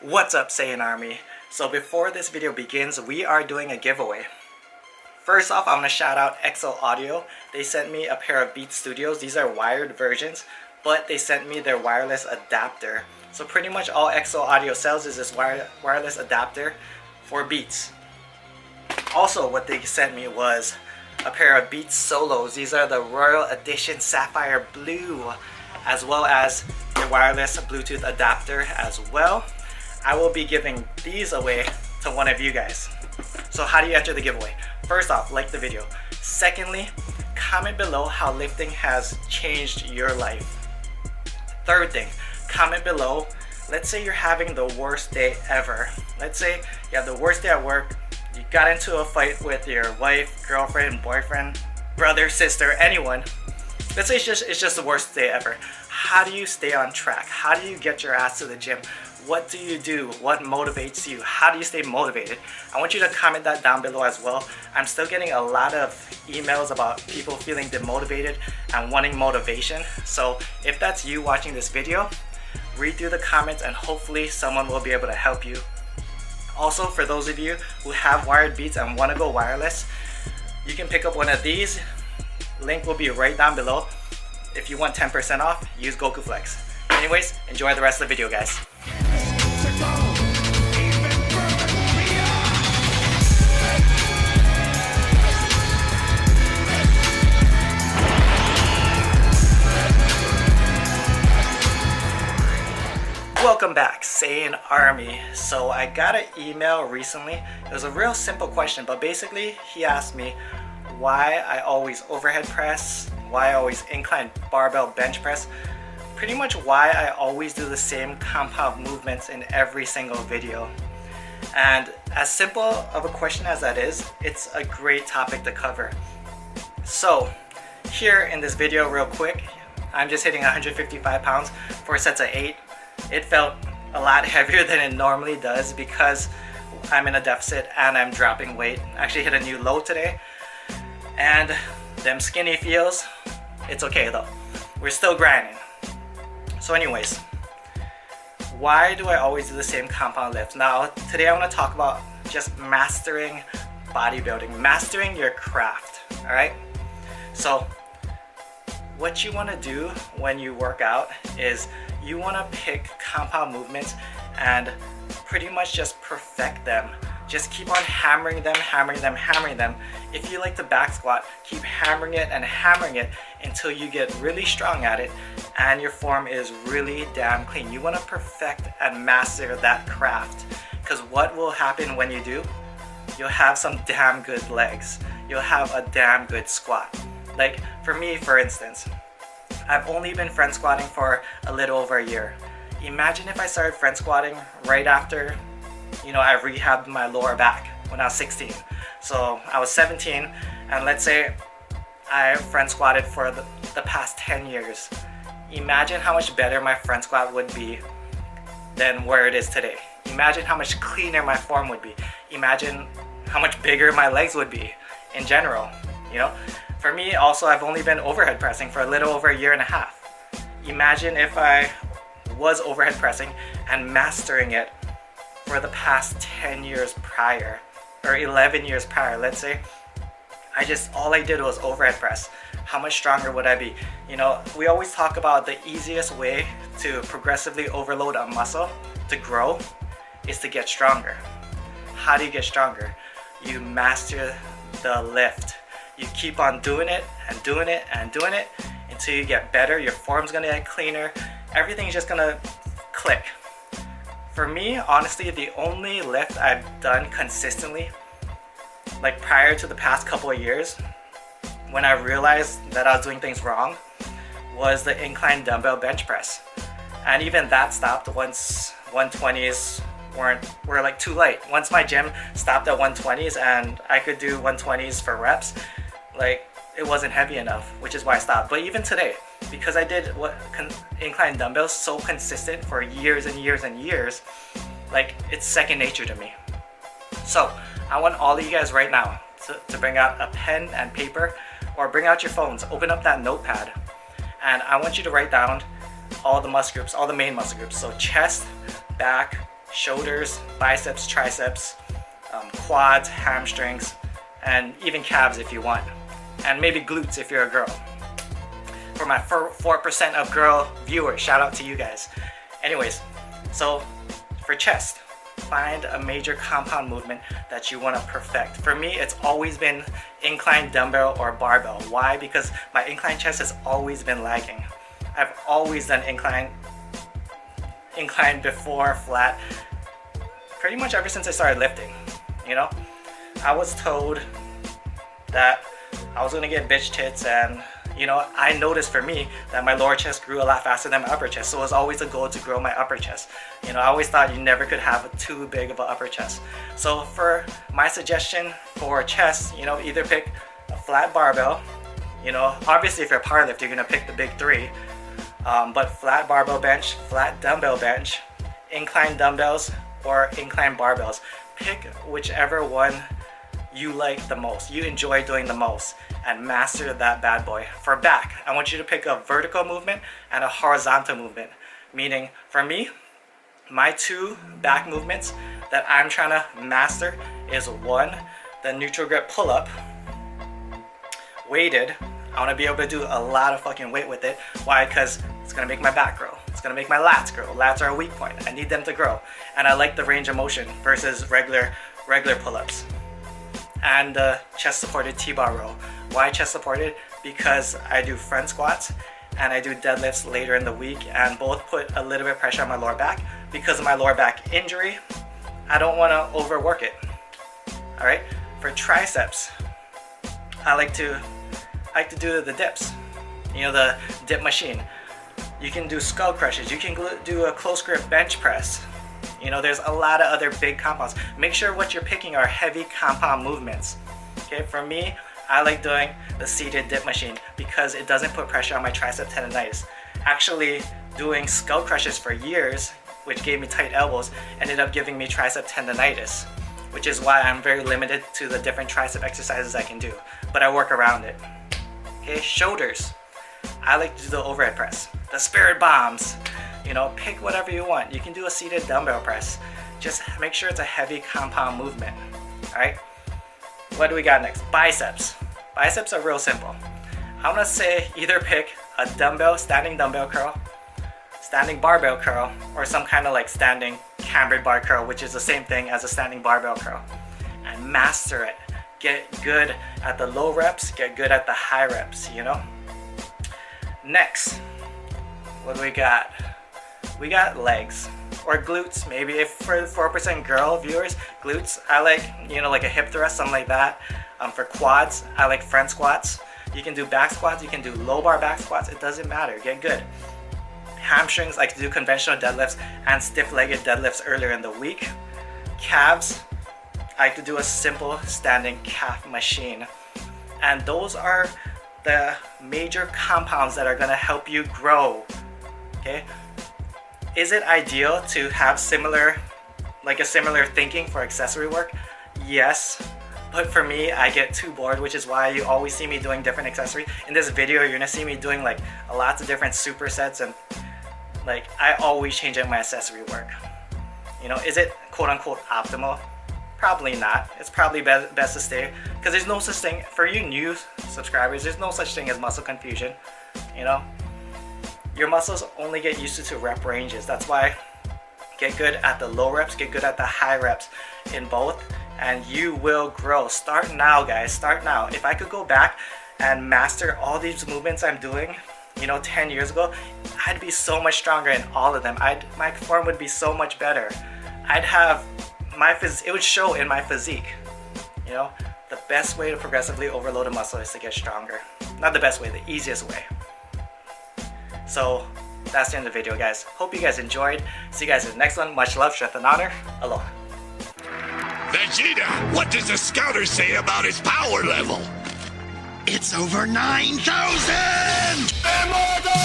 What's up, Saiyan Army? So before this video begins, we are doing a giveaway. First off, I want to shout out XL Audio. They sent me a pair of Beats Studios. These are wired versions, but they sent me their wireless adapter. So pretty much all XL Audio sells is this wireless adapter for Beats. Also, what they sent me was a pair of Beats Solos. These are the Royal Edition Sapphire Blue, as well as the wireless Bluetooth adapter as well. I will be giving these away to one of you guys. So how do you enter the giveaway? First off, like the video. Secondly, comment below how lifting has changed your life. Third thing, comment below, let's say you're having the worst day ever. Let's say you have the worst day at work, you got into a fight with your wife, girlfriend, boyfriend, brother, sister, anyone. Let's say it's just the worst day ever. How do you stay on track? How do you get your ass to the gym? What do you do? What motivates you? How do you stay motivated? I want you to comment that down below as well. I'm still getting a lot of emails about people feeling demotivated and wanting motivation. So if that's you watching this video, read through the comments and hopefully someone will be able to help you. Also, for those of you who have wired Beats and want to go wireless, you can pick up one of these. Link will be right down below. If you want 10% off, use Gokuflex. Anyways, enjoy the rest of the video, guys. Welcome back, Saiyan Army. So I got an email recently. It was a real simple question, but basically he asked me why I always overhead press, why I always incline barbell bench press, pretty much why I always do the same compound movements in every single video. And as simple of a question as that is, it's a great topic to cover. So here in this video real quick, I'm just hitting 155 pounds, 4 sets of 8. It felt a lot heavier than it normally does because I'm in a deficit and I'm dropping weight. I actually hit a new low today. And them skinny feels, it's okay though. We're still grinding. So anyways, why do I always do the same compound lift? Now, today I want to talk about just mastering bodybuilding, mastering your craft, all right? So what you want to do when you work out is you want to pick compound movements and pretty much just perfect them. Just keep on hammering them, hammering them, hammering them. If you like the back squat, keep hammering it and hammering it until you get really strong at it and your form is really damn clean. You want to perfect and master that craft, because what will happen when you do? You'll have some damn good legs. You'll have a damn good squat. Like for me, for instance, I've only been front squatting for a little over a year. Imagine if I started front squatting right after I rehabbed my lower back when I was 16. So I was 17, and let's say I front squatted for the past 10 years. Imagine how much better my front squat would be than where it is today. Imagine how much cleaner my form would be. Imagine how much bigger my legs would be in general, For me also, I've only been overhead pressing for a little over a year and a half. Imagine if I was overhead pressing and mastering it for the past 10 years prior, or 11 years prior, let's say. All I did was overhead press. How much stronger would I be? We always talk about the easiest way to progressively overload a muscle to grow is to get stronger. How do you get stronger? You master the lift. You keep on doing it and doing it and doing it until you get better. Your form's gonna get cleaner. Everything's just gonna click. For me, honestly, the only lift I've done consistently, like prior to the past couple of years, when I realized that I was doing things wrong, was the incline dumbbell bench press. And even that stopped once 120s were like too light. Once my gym stopped at 120s and I could do 120s for reps, like it wasn't heavy enough, which is why I stopped. But even today, because I did incline dumbbells so consistent for years and years and years, like it's second nature to me. So I want all of you guys right now to bring out a pen and paper, or bring out your phones, open up that notepad, and I want you to write down all the muscle groups, all the main muscle groups. So chest, back, shoulders, biceps, triceps, quads, hamstrings, and even calves if you want. And maybe glutes if you're a girl. For my 4% of girl viewers, shout out to you guys. Anyways, so for chest, find a major compound movement that you want to perfect. For me, it's always been incline dumbbell or barbell. Why? Because my incline chest has always been lagging. I've always done incline before flat, pretty much ever since I started lifting. You know, I was told that I was gonna get bitch tits, and you know, I noticed for me that my lower chest grew a lot faster than my upper chest. So it was always a goal to grow my upper chest. You know, I always thought you never could have too big of an upper chest. So for my suggestion for chest, you know, either pick a flat barbell. You know, obviously if you're a powerlifter, you're gonna pick the big three. But flat barbell bench, flat dumbbell bench, incline dumbbells, or incline barbells. Pick whichever one you like the most, you enjoy doing the most, and master that bad boy. For back, I want you to pick a vertical movement and a horizontal movement. Meaning, for me, my two back movements that I'm trying to master is one, the neutral grip pull-up, weighted. I want to be able to do a lot of fucking weight with it. Why? Because it's going to make my back grow. It's going to make my lats grow. Lats are a weak point. I need them to grow. And I like the range of motion versus regular pull-ups. And the chest supported T-bar row. Why chest supported? Because I do front squats and I do deadlifts later in the week, and both put a little bit of pressure on my lower back. Because of my lower back injury, I don't want to overwork it. All right. For triceps, I like to do the dips. You know, the dip machine. You can do skull crushes. You can do a close grip bench press. You know, there's a lot of other big compounds. Make sure what you're picking are heavy compound movements. Okay, for me, I like doing the seated dip machine because it doesn't put pressure on my tricep tendonitis. Actually, doing skull crushes for years, which gave me tight elbows, ended up giving me tricep tendonitis, which is why I'm very limited to the different tricep exercises I can do. But I work around it. Okay, shoulders. I like to do the overhead press, the spirit bombs. You know, pick whatever you want. You can do a seated dumbbell press. Just make sure it's a heavy compound movement. All right. What do we got next? Biceps. Biceps are real simple. I'm gonna say either pick a standing dumbbell curl, standing barbell curl, or some kind of like standing cambered bar curl, which is the same thing as a standing barbell curl. And master it. Get good at the low reps, get good at the high reps, you know? Next, what do we got? We got legs or glutes. Maybe if for 4% girl viewers, glutes, I like, you know, like a hip thrust, something like that. For quads, I like front squats. You can do back squats, you can do low bar back squats, it doesn't matter, get good. Hamstrings, I like to do conventional deadlifts and stiff-legged deadlifts earlier in the week. Calves, I like to do a simple standing calf machine. And those are the major compounds that are gonna help you grow, okay? Is it ideal to have similar thinking for accessory work? Yes, but for me, I get too bored, which is why you always see me doing different accessories. In this video, you're gonna see me doing like lots of different supersets, and like I always change up my accessory work. You know, is it quote unquote optimal? Probably not. It's probably best to stay, because there's no such thing, for you new subscribers, there's no such thing as muscle confusion. You know, your muscles only get used to rep ranges. That's why get good at the low reps, get good at the high reps in both, and you will grow. Start now, guys, start now. If I could go back and master all these movements I'm doing, you know, 10 years ago, I'd be so much stronger in all of them. My form would be so much better. I'd have it would show in my physique. You know, the best way to progressively overload a muscle is to get stronger. Not the best way, the easiest way. So that's the end of the video, guys. Hope you guys enjoyed. See you guys in the next one. Much love, strength, and honor. Aloha. Vegeta, what does the scouter say about his power level? It's over 9,000! Immortal!